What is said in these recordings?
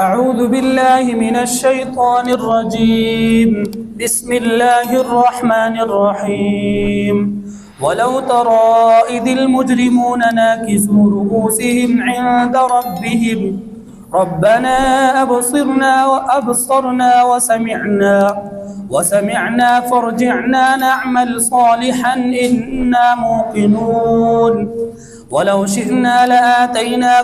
أعوذ بالله من الشيطان الرجيم. بسم الله الرحمن الرحيم. ولو ترى إذ المجرمون ناكسوا رؤوسهم عند ربهم ربنا أبصرنا وسمعنا فارجعنا نعمل صالحا إنا موقنون. ولو شئنا لآتينا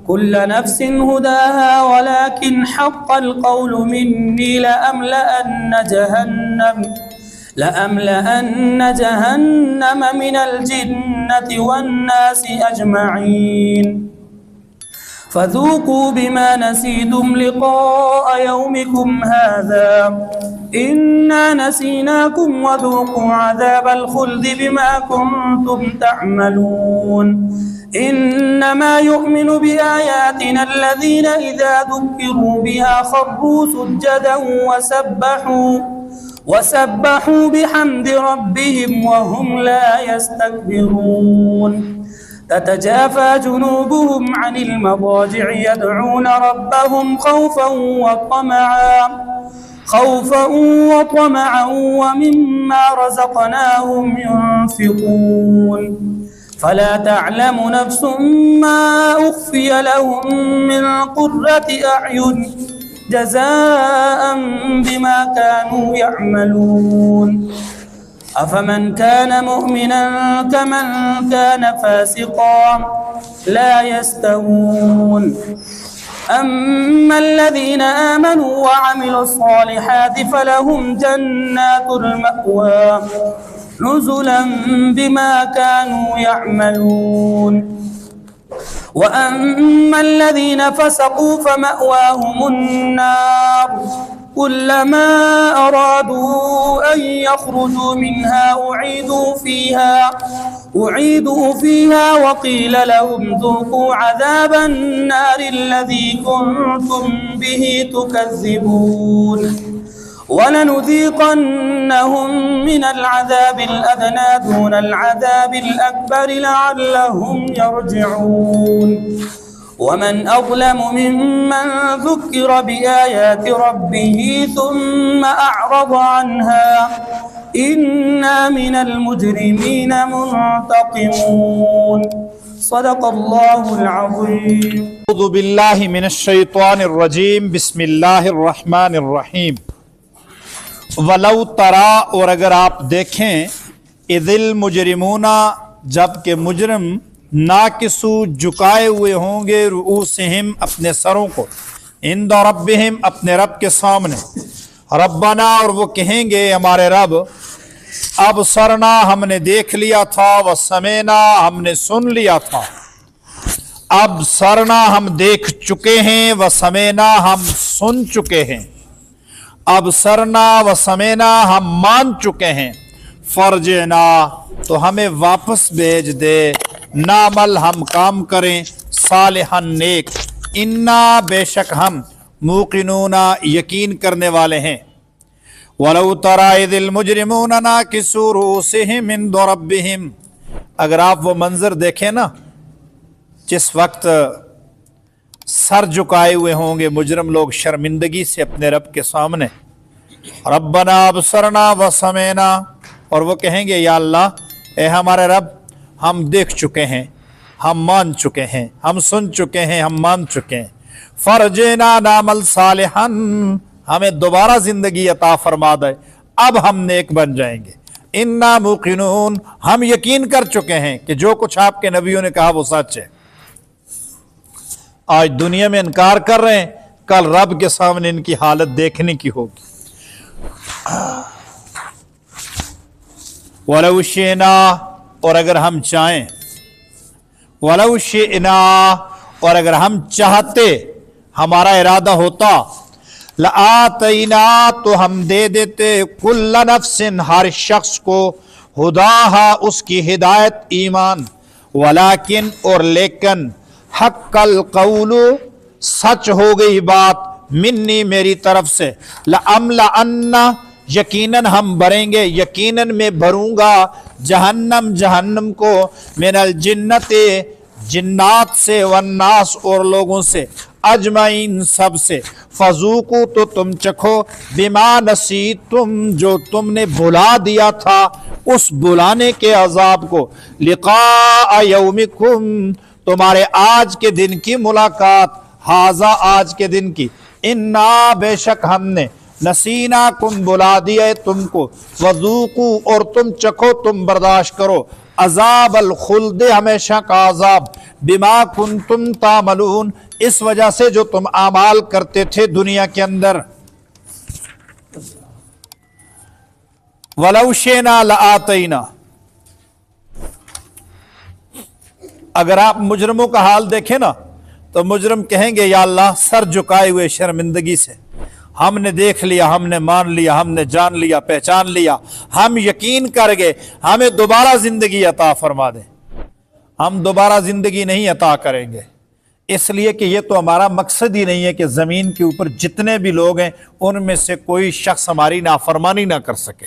كل نفس هداها ولكن حق القول مني لأملأن جهنم من الجنة والناس أجمعين. فذوقوا بما نسيتم لقاء يومكم هذا إنا نسيناكم وذوقوا عذاب الخلد بما كنتم تعملون. إنما يؤمن بآياتنا الذين إذا ذكروا بها خروا سجدا وسبحوا بحمد ربهم وهم لا يستكبرون. تتجافى جنوبهم عن المضاجع يدعون ربهم خوفا وطمعا ومما رزقناهم ينفقون. فلا تعلم نفس ما أخفي لهم من قرة أعين جزاء بما كانوا يعملون. أفمن كان مؤمنا كمن كان فاسقا لا يستوون. أما الذين آمنوا وعملوا الصالحات فلهم جنات المأوى نزلا بما كانوا يعملون. وأما الذين فسقوا فمأواهم النار كلما أرادوا أن يخرجوا منها أعيدوا فيها وقيل لهم ذوقوا عذاب النار الذي كنتم به تكذبون. ولنذيقنهم من العذاب الأدنى دون العذاب الأكبر لعلهم يرجعون. ومن أظلم ممن ذكر بآيات ربه ثم أعرض عنها إنا من المجرمين منتقمون. صدق الله العظيم. اعوذ باللہ من الشیطان الرجیم. بسم اللہ الرحمن الرحیم. ولو ترا، اور اگر آپ دیکھیں، اذ المجرمون، جب کہ مجرم ناکسو، جھکائے ہوئے ہوں گے، رؤوسہم، اپنے سروں کو، عند ربہم، اپنے رب کے سامنے، ربنا، اور وہ کہیں گے ہمارے رب، ابصرنا، ہم نے دیکھ لیا تھا، وسمعنا، ہم نے سن لیا تھا. ابصرنا، ہم دیکھ چکے ہیں، وسمعنا، ہم سن چکے ہیں. ابصرنا وسمعنا، ہم مان چکے ہیں. فرجنا، تو ہمیں واپس بھیج دے. نعمل، ہم کام کریں. صالحا، نیک. انا، بے شک ہم. موقنون، یقین کرنے والے ہیں. ولو تری اذ المجرمون ناکسوا رؤوسہم عند ربہم، اگر آپ وہ منظر دیکھیں نا، جس وقت سر جھکائے ہوئے ہوں گے مجرم لوگ شرمندگی سے اپنے رب کے سامنے. ربنا ابصرنا وسمعنا، اور وہ کہیں گے یا اللہ، اے ہمارے رب، ہم دیکھ چکے ہیں، ہم مان چکے ہیں، ہم سن چکے ہیں، ہم مان چکے ہیں. فرجنا نعمل صالحا، ہمیں دوبارہ زندگی عطا فرما دے، اب ہم نیک بن جائیں گے. انا موقنون، ہم یقین کر چکے ہیں کہ جو کچھ آپ کے نبیوں نے کہا وہ سچ ہے. آج دنیا میں انکار کر رہے ہیں، کل رب کے سامنے ان کی حالت دیکھنے کی ہوگی. وَلَوْ شِئْنَا، اور اگر ہم چاہیں، وَلَوْ شِئْنَا، اور اگر ہم چاہتے، ہمارا ارادہ ہوتا، لَآتَيْنَا، تو ہم دے دیتے، كُلَّ نَفْسٍ، ہر شخص کو، ہداہا، اس کی ہدایت، ایمان. وَلَكِنْ، اور لیکن، حق القول، سچ ہو گئی بات، منی، میری طرف سے، لَأَمْلَأَنَّ، یقیناً ہم بھریں گے، یقیناً میں بھروں گا، جہنم کو، من الجنت، जिन्नात से, वन्नास और लोगों से, अजमाइन सब से, फजूकू तो तुम चखो, बिमा नसीतुम जो तुमने भुला दिया था, उस बुलाने के अजाब को, लिक़ा यौमिकुम तुम्हारे आज के दिन की मुलाकात, हाजा आज के दिन की, इन्ना बेशक हमने, नसीना कुम बुला दिया तुमको, वज़ूकू और तुम चखो, तुम बर्दाश्त करो, अजाब अल खुल्द हमेशा का अजाब, बिमा कुंतुम तामलून इस वजह से जो तुम आमाल करते थे दुनिया के अंदर। वलौ शिना लआतैना, अगर आप मुजरमों का हाल देखें ना तो मुजरम कहेंगे या अल्लाह सर झुकाए हुए शर्मिंदगी से, हमने देख लिया, हमने मान लिया, हमने जान लिया, पहचान लिया, हम यकीन कर गए, हमें दोबारा जिंदगी अता फरमा दे। हम दोबारा जिंदगी नहीं अता करेंगे, इसलिए कि ये तो हमारा मकसद ही नहीं है कि जमीन के ऊपर जितने भी लोग हैं उनमें से कोई शख्स हमारी नाफरमानी ना कर सके,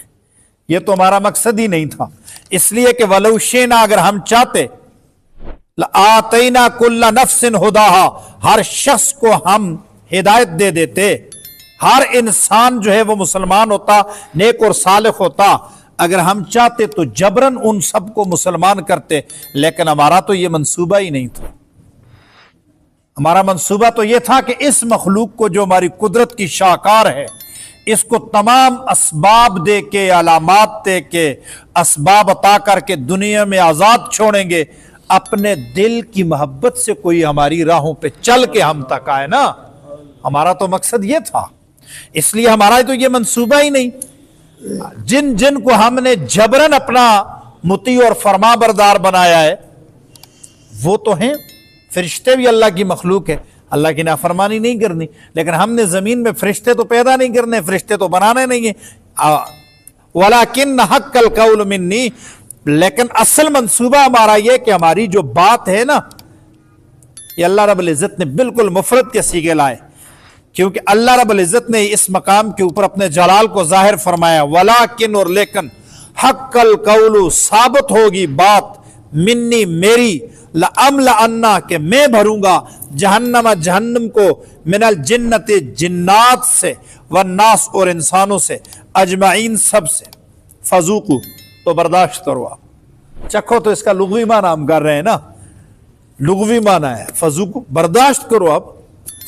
ये तो हमारा मकसद ही नहीं था। इसलिए कि वलौ शिना अगर हम चाहते, आतैना कुल्ला नफ्सिन हुदाहा हर शख्स को हम हिदायत दे देते, हर इंसान जो है वो मुसलमान होता, नेक और सालिह होता। अगर हम चाहते तो जबरन उन सबको मुसलमान करते, लेकिन हमारा तो ये मंसूबा ही नहीं था। हमारा मंसूबा तो ये था कि इस मखलूक को जो हमारी कुदरत की शाहकार है, इसको तमाम असबाब दे के, अलामात दे के, असबाब अता करके दुनिया में आजाद छोड़ेंगे, अपने दिल की मोहब्बत से कोई हमारी राहों पे चल के हम तक आए ना। हमारा तो मकसद ये था, इसलिए हमारा तो ये मंसूबा ही नहीं। जिन जिन को हमने जबरन अपना मुती और फरमा बरदार बनाया है वो तो हैं, फरिश्ते भी अल्लाह की मखलूक है, अल्लाह की नाफरमानी नहीं करनी, लेकिन हमने जमीन में फरिश्ते तो पैदा नहीं करने, फरिश्ते तो बनाने नहीं है। वलाकिन हक्कल कौल मिन्नी, लेकिन असल मंसूबा हमारा यह कि हमारी जो बात है ना, ये अल्लाह रब्बुल इज्जत ने बिल्कुल मुफरद के सीगे लाए, क्योंकि अल्लाह रब्बुल इज्जत ने इस मकाम के ऊपर अपने जलाल को जाहिर फरमाया। वलाकिन और लेकिन, हक्कल कौलु साबित होगी बात, मिन्नी मेरी, लअमला अन्ना के मैं भरूंगा, जहन्नम जहन्नम को, मिनल जिन्नति जिन्नात से, वन्नास और इंसानों से, अजमाइन सब से, फजूकू तो बर्दाश्त करो, आप चखो, तो इसका लुग़वी माना हम कर रहे हैं ना, लुग़वी माना है फजूकू, बर्दाश्त करो, आप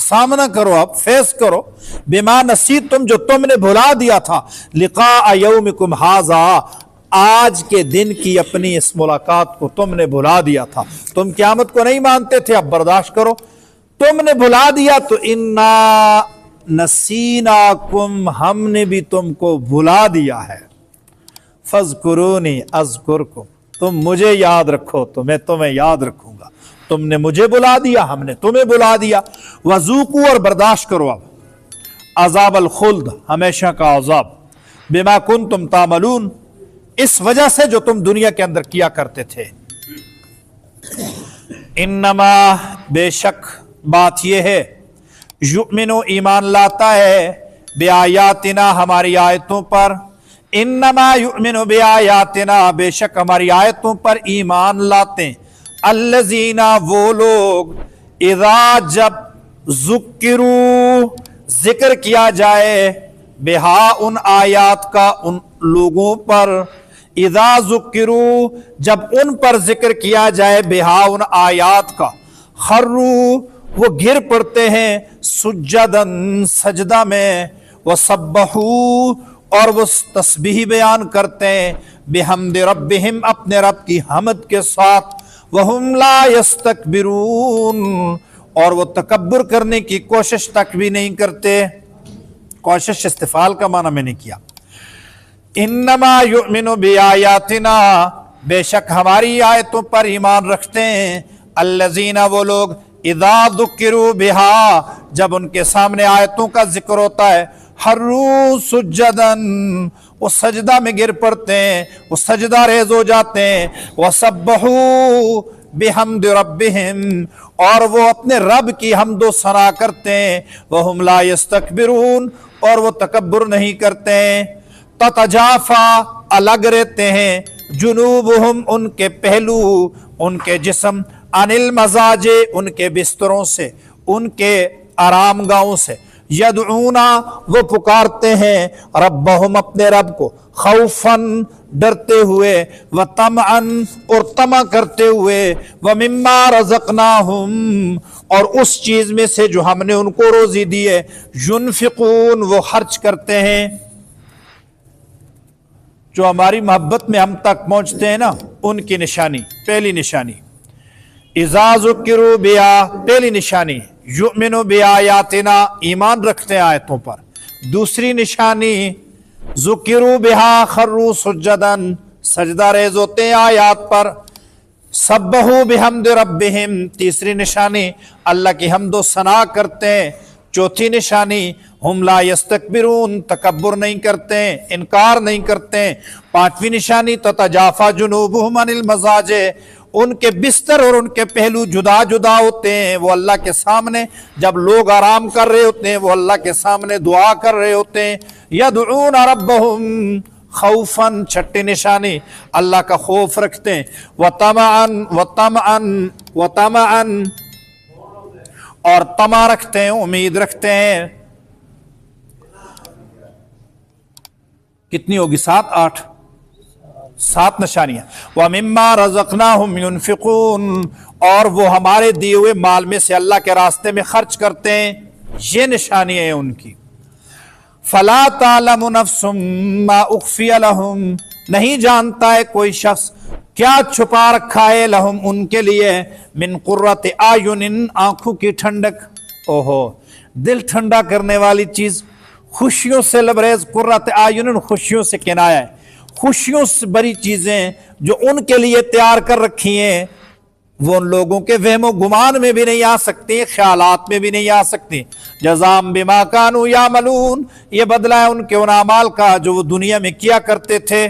सामना करो, आप फेस करो, बिमा नसीत तुम जो तुमने भुला दिया था, लिक़ा यौमिकुम हाज़ा आज के दिन की अपनी इस मुलाकात को तुमने भुला दिया था। तुम क़यामत को नहीं मानते थे, अब बर्दाश्त करो, तुमने भुला दिया तो इन्ना नसीनाकुम हमने भी तुमको भुला दिया है, फज़कुरूनी अज़कुरकुम तुम मुझे याद रखो तो मैं तुम्हें याद रखूंगा। तुमने मुझे बुला दिया, हमने तुम्हें बुला दिया। वज़ूकू और बर्दाश्त करो अब अज़ाब अल खुल्द हमेशा का अज़ाब, बिमा कुंतुम तामलून इस वजह से जो तुम दुनिया के अंदर किया करते थे। इन्नमा बेशक बात यह है, युमिनु ईमान लाता है, बेआयातिना हमारी आयतों पर, इन्नमा युमिनु बेआयातिना बेशक हमारी आयतों पर ईमान लाते, अल्लज़ीना वो लोग, इज़ा जब ज़ुक्किरू जिक्र किया जाए, बेहा उन आयात का उन लोगों पर, इज़ा ज़ुक्किरू जब उन पर जिक्र किया जाए, बेहा उन आयात का, खर्रू वो गिर पड़ते हैं, सुज्जदन सजदा में, व सब्बहू और वो तस्बीह बयान करते हैं, बिहम्दि रब्बिहिम अपने रब की हमद के साथ, वहुम ला यस्तकबिरून और वो तकब्बुर करने की कोशिश तक भी नहीं करते। कोशिश इस्तिफाल का माना मैंने किया। इन्नमा युमिनु बिआयातिना बेशक हमारी आयतों पर ईमान रखते हैं, अल्लज़ीना वो लोग, इज़ा ज़ुक्किरू बिहा जब उनके सामने आयतों का जिक्र होता है, हर्रू सुज्जदन वो सजदा में गिर पड़ते हैं, वो सजदा रेज हो जाते हैं, वसब्बहू बिहम्दि रब्बिहिम और वो अपने रब की हम्दो सना करते हैं, वहुम ला यस्तकबिरून और वो तकब्बुर नहीं करते हैं, ततजाफा अलग रहते हैं, जुनूबुहुम उनके पहलू, उनके जिस्म, अनिल मजाजे, उनके बिस्तरों से, उनके आराम गाहों से, यदऊना, वो पुकारते हैं, रब्बहुम, अपने रब को, खौफन, डरते हुए, व तमअन, और तमा करते हुए, व मिम्मा रज़क़नाहुम, और उस चीज में से जो हमने उनको रोजी दी है, युनफिकून, वो खर्च करते हैं। जो हमारी मोहब्बत में हम तक पहुंचते हैं ना, उनकी निशानी, पहली निशानी, इज़ा ज़ुकिरू बिया, पहली निशानी, युमिनु बिआयातिना, ईमान रखते हैं आयतों पर। दूसरी निशानी, ज़ुकिरू बिहा खर्रू सुज्जदन, सजदा रेज होते हैं आयात पर। सब्बहू बिहम्द रब्बिहिम, तीसरी निशानी, अल्लाह की हम्दो सना करते हैं। चौथी निशानी, हुम ला यस्तकबिरून, तकब्बुर नहीं करते हैं, इनकार नहीं करते हैं। पांचवी निशानी, ततजाफा जुनूबुहुम अनिल मजाजे, उनके बिस्तर और उनके पहलू जुदा जुदा होते हैं। वो अल्लाह के सामने, जब लोग आराम कर रहे होते हैं, वो अल्लाह के सामने दुआ कर रहे होते हैं। यदऊन रब्बहुम खौफन, छठी निशानी, अल्लाह का खौफ रखते हैं। वतमअन, और तमा रखते हैं, उम्मीद रखते हैं। कितनी होगी? 7 8 7 निशानियां। व मिम्मा रज़क़नाहुम युनफिकून, और वो हमारे दिए हुए माल में से अल्लाह के रास्ते में खर्च करते हैं। ये निशानियां हैं उनकी। फला तालमु नफ्सुम मा उख्फिया लहुम, नहीं जानता है कोई शख्स क्या छुपा रखा है, लहुम, उनके लिए, मिन कुर्रत आयुनिन, आंखों की ठंडक। ओहो, दिल ठंडा करने वाली चीज, खुशियों से लबरेज, कुर्रत आयुनिन, खुशियों से किनाया है, खुशियों से बड़ी चीजें जो उनके लिए तैयार कर रखी हैं, वो उन लोगों के वहमो गुमान में भी नहीं आ सकती, ख्यालात में भी नहीं आ सकती। जज़ाम बिमा कानू यामलून, ये बदला है उनके उन अमाल का जो वो दुनिया में किया करते थे।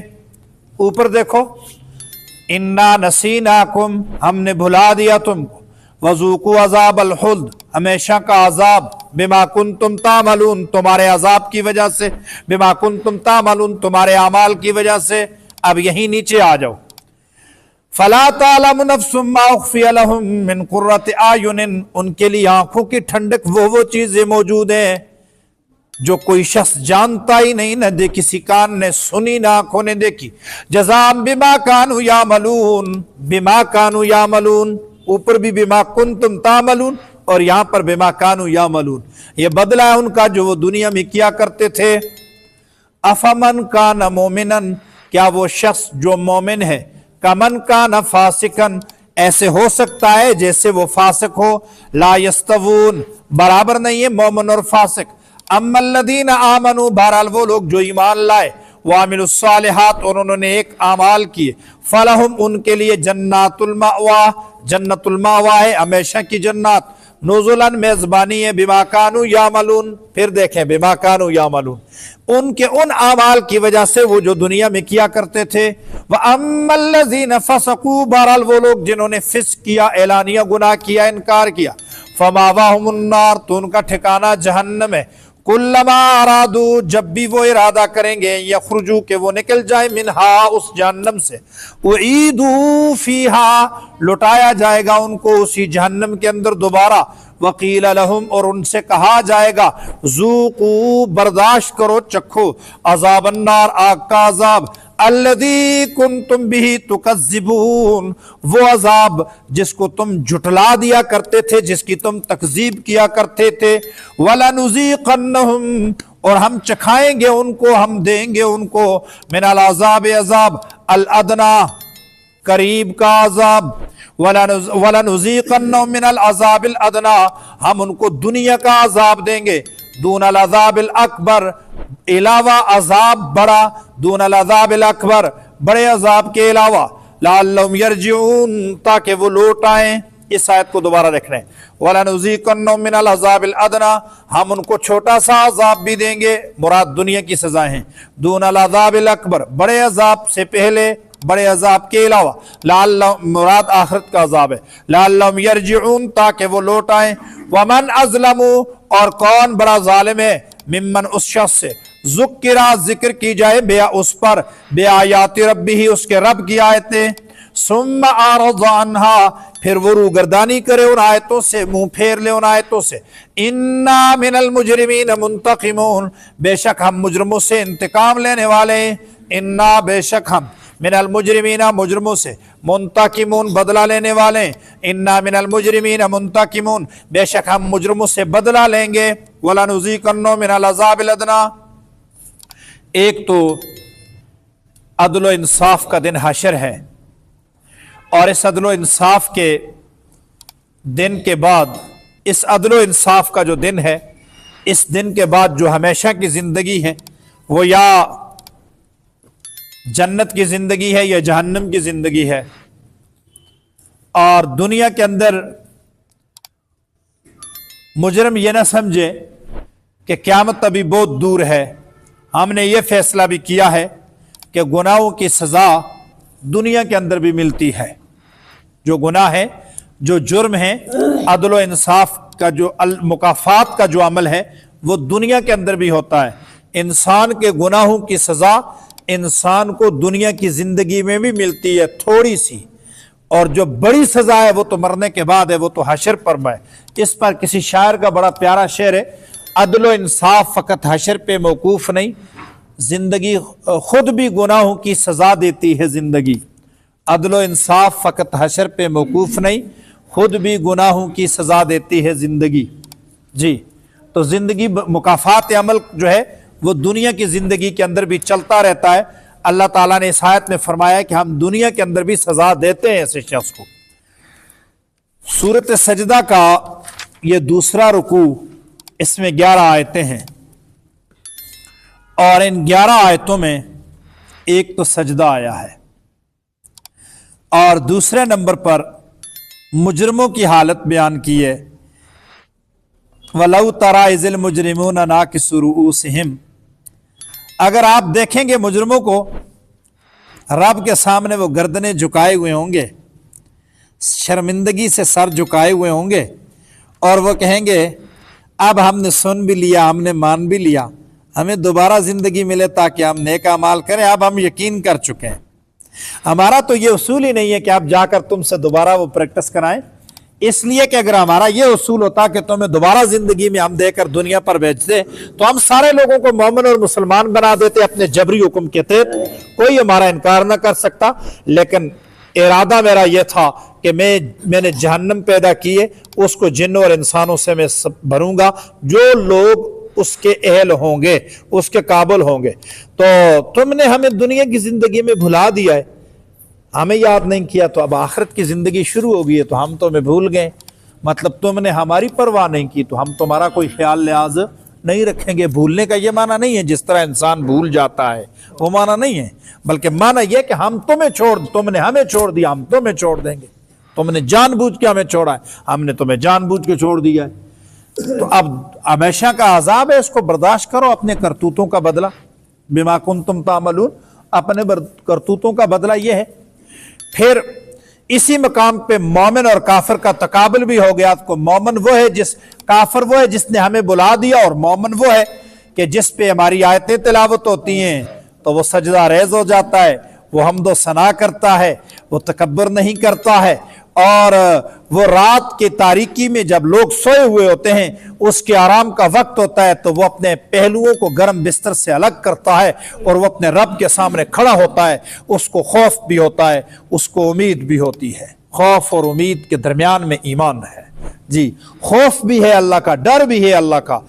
ऊपर देखो, इन्ना नसीनाकुम, हमने भुला दिया तुमको, वज़ूकू अज़ाब अल खुल्द, हमेशा का अजाब, बिमा कुंतुम तामलून, तुम्हारे अजाब की वजह से, बिमा कुंतुम तामलून, तुम्हारे अमाल की वजह से। अब यही नीचे आ जाओ। फला तालमु नफ्सुम मा उख्फिया लहुम मिन कुर्रति आयुनिन, उनके लिए आंखों की ठंडक वो चीजें मौजूद हैं जो कोई शख्स जानता ही नहीं, न दे किसी कान ने सुनी, ना आंखों ने देखी। जज़ाम बिमा कानू यामलून, बिमा कानू यामलून, ऊपर भी बिमा कुंतुम तामलून और यहां पर बिमा कानू यामलून, ये बदला है उनका जो वो दुनिया में किया करते थे। अफमन कान मोमिनन, क्या वो शख्स जो मोमिन है, कमन कान फासिकन, ऐसे हो सकता है जैसे वो फासिक हो। ला यस्तवून, बराबर नहीं है मोमिन और फासिक। अम्मल्लदीना आमनू, बहरहाल वो लोग जो ईमान लाए, वामिलुस्सालिहात, और उन्होंने एक आमाल किए, फलहुम, उनके लिए जन्नातुल मावा, जन्नतुल मावा है, हमेशा की जन्नत, नुज़ुलन, मेजबानी है, बिमा कानू यामलून। फिर देखें, बिमा कानू यामलून, उनके उन आमाल की वजह से वो जो दुनिया में किया करते थे। व अम्मल्लज़ीना फसकू, बहरहाल वो लोग जिन्होंने फिस्क किया, एलानिया गुनाह किया, इनकार किया, फमावाहुमुन्नार, तो उनका ठिकाना जहन्नम है। कुल्लमा अरादू, जब भी वो इरादा करेंगे, यखरुजू, के वो निकल जाए, मिनहा, उस जहन्नम से, उईदू फीहा, लुटाया जाएगा उनको उसी जहन्नम के अंदर दोबारा। वकील लहुम, और उनसे कहा जाएगा, ज़ूकू, बर्दाश्त करो, चखो, अज़ाबन्नार, आग का अजाब, अल्लज़ी कुंतुम बिही तुकज़्ज़िबून, वो अजाब जिसको तुम झुटला दिया करते थे, जिसकी तुम तकज़ीब किया करते थे। वलनुज़ीक़न्नहुम, और हम चखाएंगे उनको, हम देंगे उनको, मिनल अज़ाब, अज़ाब अल अदना, करीब का अजाब, वलनुज़ीक़न्नहुम मिनल अज़ाबिल अदना, हम उनको दुनिया का अजाब देंगे, दूनल अज़ाबिल अकबर, अलावा अजाब बड़ा, दूनल अज़ाबिल अकबर, बड़े अजाब के अलावा, लअल्लहुम यरजिऊन, ताकि वो लौट आए। इस आयत को दोबारा देख रहे हैं, वलनुज़ीक़न्नहुम मिनल अज़ाबिल अदना, हम उनको छोटा सा अजाब भी देंगे, मुराद दुनिया की सजा है। दूनल अज़ाबिल अकबर, बड़े अजाब से पहले, बड़े अजाब के अलावा, लअल्लहुम, मुराद आखिरत का अजाब है, लअल्लहुम यरजिऊन, ताकि वो लौट आए। वमन अज़लमु, और कौन बड़ा जालिम है, मिम्मन, उस शख्स से, ज़ुक्किरा, जिक्र की जाए, बेया, उस पर, बेआयाति रब्बिही, उसके रब की आयतें, सुम्मा आरज़ अन्हा, फिर वो रूगर्दानी करे उन आयतों से, मुंह फेर ले उन आयतों से। इन्ना मिनल मुजरिमीन मुंतकिमून, बेशक हम मुजरमों से इंतकाम लेने वाले हैं। इन्ना, बेशक हम, मिनल मुजरिमीना, मुजरमों से, मुंतकिमून, बदला लेने वाले। इन्ना मिनल मुजरिमीना मुंतकिमून, बेशक हम मुजरमों से बदला लेंगे। वलनुज़ीक़न्नहुम मिनल अज़ाबिल अदना। एक तो अदल व इंसाफ का दिन हशर है, और इस अदल व इंसाफ के दिन के बाद, इस अदल व इंसाफ का जो दिन है, इस दिन के बाद जो हमेशा की जिंदगी है वो या जन्नत की जिंदगी है या जहन्नम की जिंदगी है। और दुनिया के अंदर मुजरम ये ना समझे कि क़यामत अभी बहुत दूर है। हमने ये फैसला भी किया है कि गुनाहों की सज़ा दुनिया के अंदर भी मिलती है। जो गुनाह है, जो जुर्म है, अदल व इंसाफ का जो मुकाफात का जो अमल है वो दुनिया के अंदर भी होता है। इंसान के गुनाहों की सज़ा इंसान को दुनिया की ज़िंदगी में भी मिलती है थोड़ी सी, और जो बड़ी सज़ा है वो तो मरने के बाद है, वो तो हशर पर है। इस पर किसी शायर का बड़ा प्यारा शेर है, अदल व इंसाफ फ़कत हशर पे मौकूफ़ नहीं, जिंदगी खुद भी गुनाहों की सज़ा देती है जिंदगी। अदल व इंसाफ फ़कत हशर पे मौकूफ़ नहीं, खुद भी गुनाहों की सज़ा देती है जिंदगी। जी, तो जिंदगी मुकाफात अमल जो है वो दुनिया की जिंदगी के अंदर भी चलता रहता है। अल्लाह ताला ने इस आयत में फरमाया कि हम दुनिया के अंदर भी सज़ा देते हैं ऐसे शख्स को। सूरत सजदा का ये दूसरा रुकू, इसमें 11 आयतें हैं, और इन 11 आयतों में एक तो सजदा आया है, और दूसरे नंबर पर मुजरमों की हालत बयान की है। वलौ तरा इज़िल मुजरिमून नाकिसू रुऊसिहिम, अगर आप देखेंगे मुजरमों को रब के सामने वो गर्दनें झुकाए हुए होंगे, शर्मिंदगी से सर झुकाए हुए होंगे, और वो कहेंगे अब हमने सुन भी लिया, हमने मान भी लिया, हमें दोबारा ज़िंदगी मिले ताकि हम नेक अमाल करें, अब हम यकीन कर चुके हैं। हमारा तो ये उसूल ही नहीं है कि आप जाकर तुमसे दोबारा वो प्रैक्टिस कराएं, इसलिए कि अगर हमारा ये उसूल होता कि तुम्हें दोबारा जिंदगी में हम देकर दुनिया पर भेज दे तो हम सारे लोगों को मोमिन और मुसलमान बना देते अपने जबरी हुक्म के तहत, कोई हमारा इनकार न कर सकता। लेकिन इरादा मेरा यह था कि मैंने जहन्नम पैदा किए, उसको जिन्नों और इंसानों से मैं भरूंगा, जो लोग उसके अहल होंगे, उसके काबिल होंगे। तो तुमने हमें दुनिया की जिंदगी में भुला दिया है, हमें याद नहीं किया, तो अब आखिरत की जिंदगी शुरू हो गई है तो हम तो हमें भूल गए। मतलब तुमने हमारी परवाह नहीं की तो हम तुम्हारा कोई ख्याल लिहाज नहीं रखेंगे। भूलने का ये माना नहीं है जिस तरह इंसान भूल जाता है, वो माना नहीं है, बल्कि माना यह कि हम तुमने हमें छोड़ दिया, हम तुम्हें छोड़ देंगे। तुमने जानबूझ के हमें छोड़ा है, हमने तुम्हें जानबूझ के छोड़ दिया है। तो अब हमेशा का अजाब है, इसको बर्दाश्त करो, अपने करतूतों का बदला, बिमा कुंतुम तामलून, अपने करतूतों का बदला यह है। फिर इसी मकाम पे मोमिन और काफिर का तकाबुल भी हो गया। तो मोमिन वो है काफिर वो है जिसने हमें बुला दिया, और मोमिन वो है कि जिस पे हमारी आयतें तिलावत होती हैं तो वो सजदा रेज हो जाता है, वो हम्दो सना करता है, वो तकब्बर नहीं करता है। और वो रात की तारीकी में जब लोग सोए हुए होते हैं, उसके आराम का वक्त होता है, तो वो अपने पहलुओं को गर्म बिस्तर से अलग करता है और वो अपने रब के सामने खड़ा होता है। उसको खौफ भी होता है, उसको उम्मीद भी होती है। खौफ और उम्मीद के दरमियान में ईमान है। जी, खौफ भी है अल्लाह का, डर भी है अल्लाह का,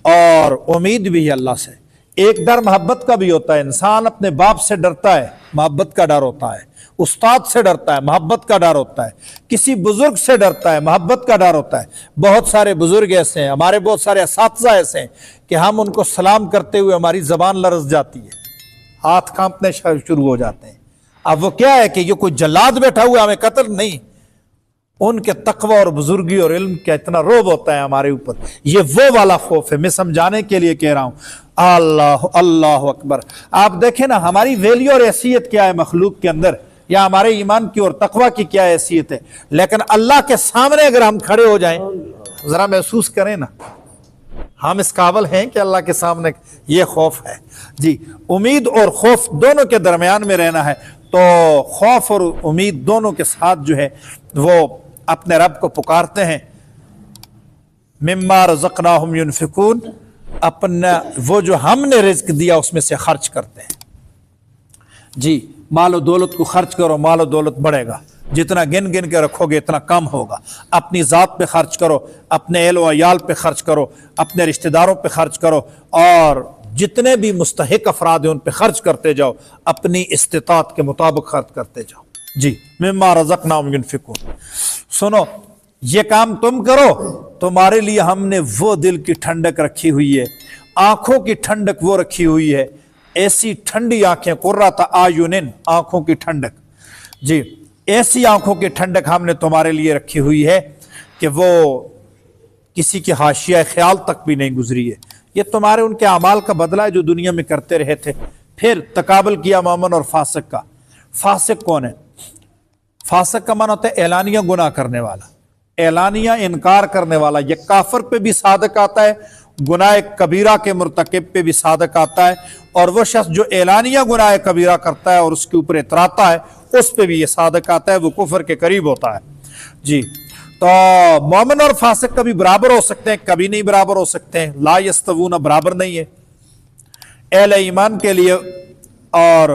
और उम्मीद भी है अल्लाह से। एक डर मोहब्बत का भी होता है, इंसान अपने बाप से डरता है, मोहब्बत का डर होता है। उस्ताद से डरता है, मोहब्बत का डर होता है। किसी बुजुर्ग से डरता है, मोहब्बत का डर होता है। बहुत सारे बुजुर्ग ऐसे हैं, हमारे बहुत सारे असातिज़ा ऐसे हैं कि हम उनको सलाम करते हुए हमारी ज़बान लरज़ जाती है, हाथ कांपने शुरू हो जाते हैं। अब वो क्या है कि ये कोई जल्लाद बैठा हुआ हमें कत्ल नहीं, उनके तकवा और बुजुर्गी और इल्म का इतना रोब होता है हमारे ऊपर। ये वो वाला खौफ है, मैं समझाने के लिए कह रहा हूँ। अल्लाह अल्लाह अकबर। आप देखें ना हमारी वैल्यू और हैसियत क्या है मखलूक के अंदर, या हमारे ईमान की और तकवा की क्या हैसियत है। लेकिन अल्लाह के सामने अगर हम खड़े हो जाएं, जरा महसूस करें ना, हम इस काबिल हैं कि अल्लाह के सामने ये खौफ है। जी, उम्मीद और खौफ दोनों के दरमियान में रहना है। تو خوف اور امید دونوں کے ساتھ جو ہے وہ اپنے رب کو پکارتے ہیں. مما رزقناہم ينفقون، اپنا وہ جو ہم نے رزق دیا اس میں سے خرچ کرتے ہیں. جی مال و دولت کو خرچ کرو، مال و دولت بڑھے گا. جتنا گن گن کے رکھو گے اتنا کم ہوگا. اپنی ذات پہ خرچ کرو، اپنے اہل و عیال پہ خرچ کرو، اپنے رشتہ داروں پہ خرچ کرو، اور جتنے بھی مستحق افراد ہیں ان پہ خرچ کرتے جاؤ، اپنی استطاعت کے مطابق خرچ کرتے جاؤ. جی مما رزقناہم ينفقون. سنو، یہ کام تم کرو، تمہارے لیے ہم نے وہ دل کی ٹھنڈک رکھی ہوئی ہے، آنکھوں کی ٹھنڈک وہ رکھی ہوئی ہے، ایسی ٹھنڈی آنکھیں، قرۃ اعین، آنکھوں کی ٹھنڈک. جی ایسی آنکھوں کی ٹھنڈک ہم نے تمہارے لیے رکھی ہوئی ہے کہ وہ کسی کے حاشیہ خیال تک بھی نہیں گزری ہے. یہ تمہارے ان کے اعمال کا بدلہ ہے جو دنیا میں کرتے رہے تھے. پھر تقابل کیا مومن اور فاسق کا. فاسق کون ہے؟ فاسق کا معنی ہوتا ہے اعلانیہ گناہ کرنے والا، اعلانیہ انکار کرنے والا. یہ کافر پہ بھی صادق آتا ہے، گناہ کبیرہ کے مرتکب پہ بھی صادق آتا ہے، اور وہ شخص جو اعلانیہ گناہ کبیرہ کرتا ہے اور اس کے اوپر اتراتا ہے اس پہ بھی یہ صادق آتا ہے، وہ کفر کے قریب ہوتا ہے. جی تو مومن اور فاسق کبھی برابر ہو سکتے ہیں، کبھی نہیں برابر ہو سکتے ہیں. لا یستوون برابر نہیں ہے. اہل ایمان کے لیے اور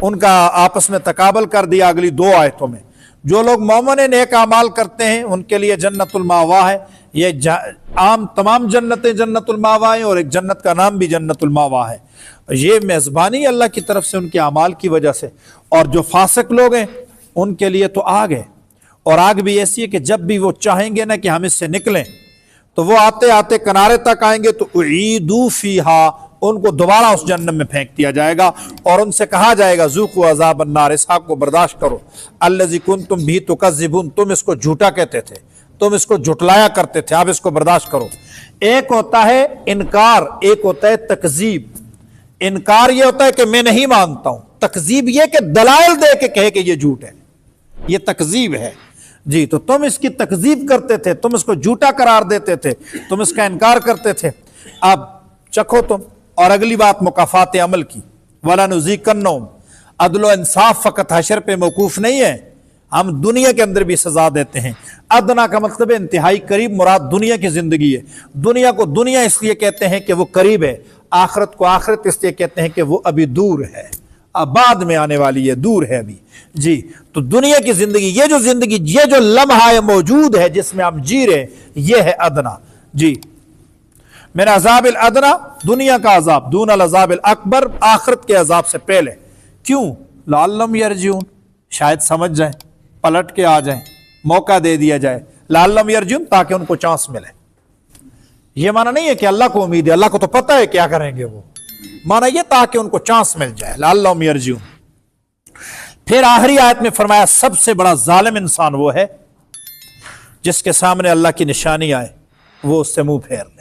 ان کا آپس میں تقابل کر دیا اگلی 2 آیتوں میں. جو لوگ مومن نیک اعمال کرتے ہیں ان کے لیے جنت الماوا ہے. یہ عام تمام جنتیں جنت الماوا ہیں، اور ایک جنت کا نام بھی جنت الماوا ہے. یہ میزبانی اللہ کی طرف سے ان کے اعمال کی وجہ سے. اور جو فاسق لوگ ہیں ان کے لیے تو آگ ہے، اور آگ بھی ایسی ہے کہ جب بھی وہ چاہیں گے نا کہ ہم اس سے نکلیں تو وہ آتے آتے کنارے تک آئیں گے تو اعیدوا فیہا، ان کو دوبارہ اس جہنم میں پھینک دیا جائے گا، اور ان سے کہا جائے گا ذوقوا عذاب النار، اس آگ کو برداشت کرو. الذی کنتم بہ تکذبون، تم اس کو جھوٹا کہتے تھے، تم اس کو جھٹلایا کرتے تھے، آپ اس کو برداشت کرو. ایک ہوتا ہے انکار، ایک ہوتا ہے تکذیب. انکار یہ ہوتا ہے کہ میں نہیں مانتا ہوں، تکذیب یہ کہ دلائل دے کے کہے کہ یہ جھوٹ ہے، یہ تکذیب ہے. جی تو تم اس کی تکذیب کرتے تھے، تم اس کو جھوٹا قرار دیتے تھے، تم اس کا انکار کرتے تھے. اب چکھو تم. اور اگلی بات مکافات عمل کی، وَلَنُذِيقَنَّهُمْ. عدل و انصاف فقط حشر پہ موقوف نہیں ہے، ہم دنیا کے اندر بھی سزا دیتے ہیں. ادنا کا مطلب ہے انتہائی قریب، مراد دنیا کی زندگی ہے. دنیا کو دنیا اس لیے کہتے ہیں کہ وہ قریب ہے، آخرت کو آخرت اس لیے کہتے ہیں کہ وہ ابھی دور ہے، اب بعد میں آنے والی ہے، دور ہے ابھی. جی تو دنیا کی زندگی، یہ جو زندگی، یہ جو لمحہ موجود ہے جس میں ہم جی رہے، یہ ہے ادنا. جی من عذاب الادنا، دنیا کا عذاب، دون العذاب الاکبر، آخرت کے عذاب سے پہلے. کیوں؟ لعلہم یرجعون، شاید سمجھ جائیں، پلٹ کے آ جائیں، موقع دے دیا جائے. لعلہم یرجعون، تاکہ ان کو چانس ملے. یہ معنی نہیں ہے کہ اللہ کو امید ہے، اللہ کو تو پتہ ہے کیا کریں گے وہ، معنی یہ تاکہ ان کو چانس مل جائے. لعلہم یرجعون. پھر آخری آیت میں فرمایا سب سے بڑا ظالم انسان وہ ہے جس کے سامنے اللہ کی نشانی آئے وہ اس سے منہ پھیر لے.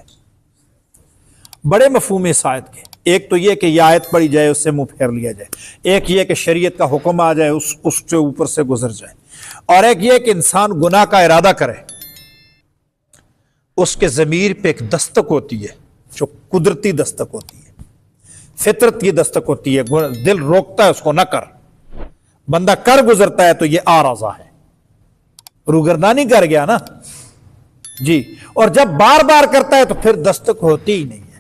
بڑے مفہوم اس آیت کے. ایک تو یہ کہ یہ آیت پڑھی جائے اس سے منہ پھیر لیا جائے، ایک یہ کہ شریعت کا حکم آ جائے اس سے اوپر سے گزر جائے، اور ایک یہ کہ انسان گناہ کا ارادہ کرے. اس کے ضمیر پہ ایک دستک ہوتی ہے جو قدرتی دستک ہوتی ہے، فطرت کی دستک ہوتی ہے، دل روکتا ہے اس کو نہ کر. بندہ کر گزرتا ہے تو یہ آرزہ ہے، روگردانی کر گیا نا. جی اور جب بار بار کرتا ہے تو پھر دستک ہوتی ہی نہیں ہے.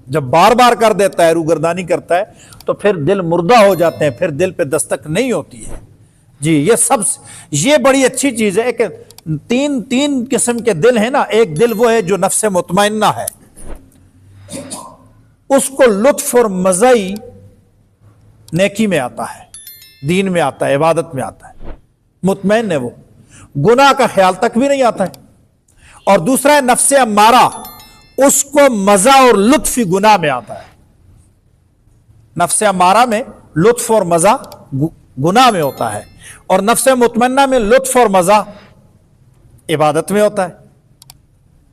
جب بار بار کر دیتا ہے، روگردانی کرتا ہے، تو پھر دل مردہ ہو جاتے ہیں، پھر دل پہ دستک نہیں ہوتی ہے. جی یہ بڑی اچھی چیز ہے کہ تین قسم کے دل ہیں نا. ایک دل وہ ہے جو نفس مطمئنہ ہے، اس کو لطف اور مزہ ہی نیکی میں آتا ہے، دین میں آتا ہے، عبادت میں آتا ہے، مطمئن ہے وہ، گناہ کا خیال تک بھی نہیں آتا ہے. اور دوسرا ہے نفس امارہ، اس کو مزہ اور لطف گناہ میں آتا ہے. نفس امارہ میں لطف اور مزہ گناہ میں ہوتا ہے، اور نفس مطمئنہ میں لطف اور مزہ عبادت میں ہوتا ہے.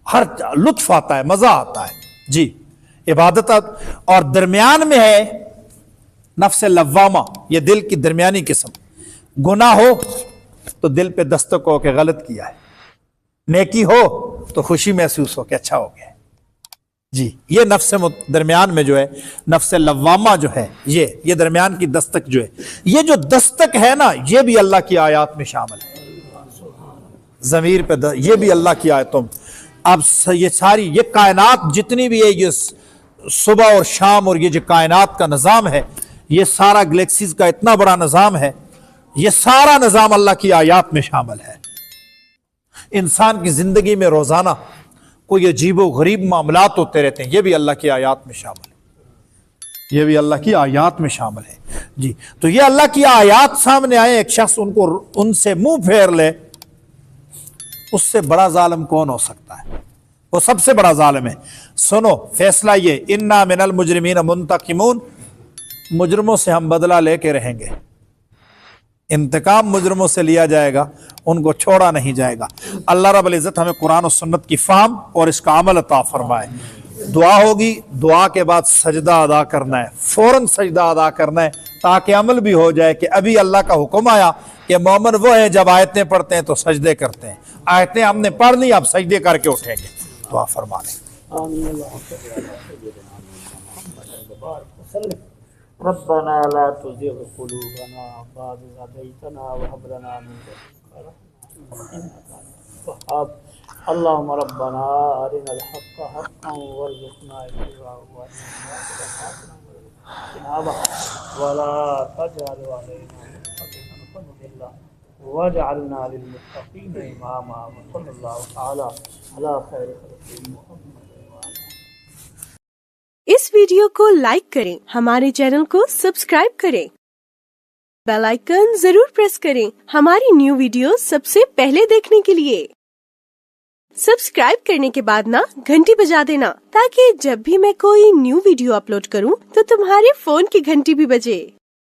ہر لطف آتا ہے، مزہ آتا ہے. جی عبادت. اور درمیان میں ہے نفس لوامہ، یہ دل کی درمیانی قسم. گناہ ہو تو دل پہ دستک ہو کہ غلط کیا ہے، نیکی ہو تو خوشی محسوس ہو کہ اچھا ہو گیا. जी, ये नफ्स दरमियान में जो है, नफ्स लवामा जो है, ये दरमियान की दस्तक जो है, ये जो दस्तक है ना, ये भी अल्लाह की आयत में शामिल है। ज़मीर पे ये भी अल्लाह की आयतों में। अब ये सारी ये कायनात जितनी भी है, ये सुबह और शाम और ये जो कायनात का निज़ाम है, ये सारा गैलेक्सीज का इतना बड़ा निज़ाम है, ये सारा निज़ाम अल्लाह की आयत में शामिल है। इंसान की जिंदगी में रोजाना कोई अजीबो गरीब मामलात होते रहते हैं, ये भी अल्लाह की आयत में शामिल है, ये भी अल्लाह की आयत में शामिल है जी। तो ये अल्लाह की आयत सामने आए, एक शख्स उनसे मुंह फेर ले, उससे बड़ा जालिम कौन हो सकता है? वो सबसे बड़ा जालिम है। सुनो फैसला ये, इन्ना मिनल मुजरिमीन मुंतकिमून, मुजरिमों से हम बदला लेके रहेंगे, इंतकाम मुजरिमों से लिया जाएगा, उनको छोड़ा नहीं जाएगा। अल्लाह रब्बुल इज्जत हमें कुरान और सुन्नत की फाहम और इसका अमल अता फरमाए। दुआ होगी, दुआ के बाद सजदा अदा करना है, फौरन सजदा अदा करना है, ताकि अमल भी हो जाए कि अभी अल्लाह का हुक्म आया कि मोमिन वो है जब आयतें पढ़ते हैं तो सजदे करते हैं। आयतें हमने पढ़ ली, अब सजदे करके उठेंगे। दुआ फरमा लें। रब्बना ला तुज़िग़ क़ुलूबना बअद इज़ हदैतना व हब लना मिन लदुनका रहमतन इन्नका अंतल वह्हाब। अल्लाहुम्मा रब्बना अरिनल हक़्क़ हक़्क़न वरज़ुक़ना इत्तिबाअहु व ला तजअल अलैना मुस्तक़ीमन फनुज़िल्ला वजअलना लिलमुत्तक़ीन इमामा व सल्लल्लाहु तआला अला खैरि खल्क़िही मुहम्मद। इस वीडियो को लाइक करें, हमारे चैनल को सब्सक्राइब करें, बेल आइकन जरूर प्रेस करें हमारी न्यू वीडियो सबसे पहले देखने के लिए। सब्सक्राइब करने के बाद ना घंटी बजा देना, ताकि जब भी मैं कोई न्यू वीडियो अपलोड करूं तो तुम्हारे फोन की घंटी भी बजे।